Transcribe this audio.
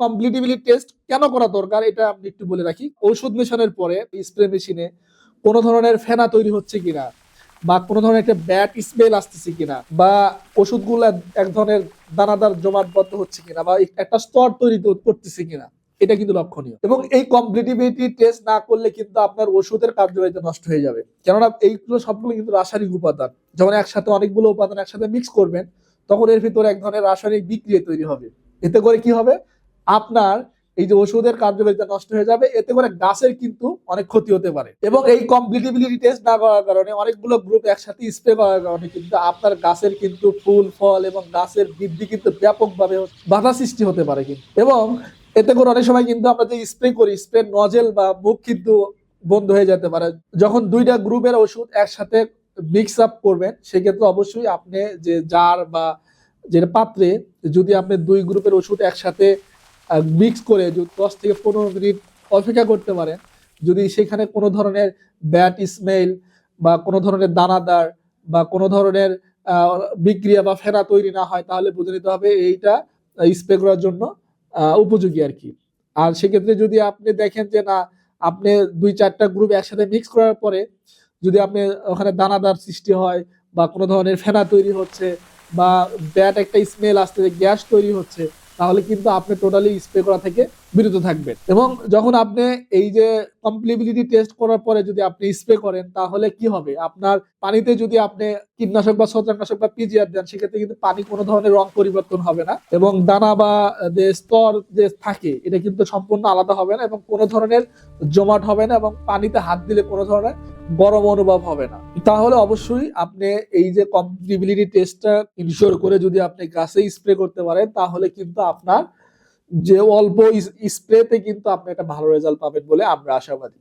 কমপ্লিটিবিলিটি test কেন করা দরকার এটা আমি একটু বলে রাখি। ওষুধ মেশানোর পরে স্প্রে মেশিনে কোনো ধরনের ফেনা তৈরি হচ্ছে কিনা, বা কোনো ধরনের একটা ব্যাড স্মেল আসতেছে কিনা, বা ওষুধগুলো এক ধরনের দানাদার জমাটবদ্ধ হচ্ছে কিনা, বা একটা স্তর তৈরি করতেছে কিনা, এটা কিন্তু লক্ষণীয়। এবং এই কমপ্লিটিবিলিটি টেস্ট না করলে কিন্তু আপনার ওষুধের কার্যকারিতা নষ্ট হয়ে যাবে, কেননা এইগুলো সবগুলো কিন্তু রাসায়নিক উপাদান। যখন একসাথে অনেকগুলো উপাদান একসাথে মিক্স করবেন, তখন এর ভিতরে এক ধরনের রাসায়নিক বিক্রিয়া তৈরি হবে। এতে করে কি হবে, আপনার এই যে ওষুধের কার্যকারিতা নষ্ট হয়ে যাবে, এতে করে গাছের কিন্তু অনেক ক্ষতি হতে পারে। এবং এই কমপ্লিটিবিলিটি টেস্ট না করার কারণে, অনেকগুলো গ্রুপ একসাথে স্প্রে করার কারণে কিন্তু আপনার গাছের কিন্তু ফুল ফল এবং গাছের বৃদ্ধি কিন্তু ব্যাপকভাবে বাধা সৃষ্টি হতে পারে কিন্তু। এবং এতে করে অনেক সময় কিন্তু আমরা যে স্প্রে করি, স্প্রে নজেল বা মুখ কিন্তু বন্ধ হয়ে যেতে পারে। যখন দুইটা গ্রুপের ওষুধ একসাথে মিক্স আপ করবেন, সেক্ষেত্রে অবশ্যই আপনি যে জার বা যে পাত্রে যদি আপনি দুই গ্রুপের ওষুধ একসাথে মিক্স করে 10 থেকে 15 মিনিট অপেক্ষা করতে পারেন, যদি সেখানে কোনো ধরনের ব্যাড স্মেল বা কোনো ধরনের দানাদার বা কোনো ধরনের বিক্রিয়া বা ফেনা তৈরি না হয়, তাহলে বুঝে নিতে হবে এইটা স্প্রে করার জন্য উপযোগী আর কি। আর সেক্ষেত্রে যদি আপনি দেখেন যে না, আপনি 2-4টা গ্রুপ একসাথে মিক্স করার পরে যদি আপনি ওখানে দানাদার সৃষ্টি হয় বা কোনো ধরনের ফেনা তৈরি হচ্ছে বা ব্যাড একটা স্মেল আসতেছে, গ্যাস তৈরি হচ্ছে, তাহলে কিন্তু আপনি টোটালি স্প্রে করা থেকে বিরত থাকবেন। এবং যখন আপনি এই যে কমপ্লিটিবিলিটি টেস্ট করার পরে যদি আপনি স্প্রে করেন, তাহলে কি হবে, আপনার পানিতে যদি আপনি কীটনাশক বা ছত্রাকনাশক বা পিজিআর দেন, সেক্ষেত্রে কিন্তু পানি কোনো ধরনের রং পরিবর্তন হবে না, এবং দানা বা যে স্তর যে থাকে এটা কিন্তু সম্পূর্ণ আলাদা হবে না, এবং কোনো ধরনের জমাট হবে না, এবং পানিতে হাত দিলে কোনো ধরনের গরম অনুভব হবে না। তাহলে অবশ্যই আপনি এই যে কমপ্লিটিবিলিটি টেস্টটা ইনশিওর করে যদি আপনি গাছে স্প্রে করতে পারেন, তাহলে কিন্তু আপনার যে অল্প স্প্রেতে কিন্তু আপনি একটা ভালো রেজাল্ট পাবেন বলে আমরা আশাবাদী।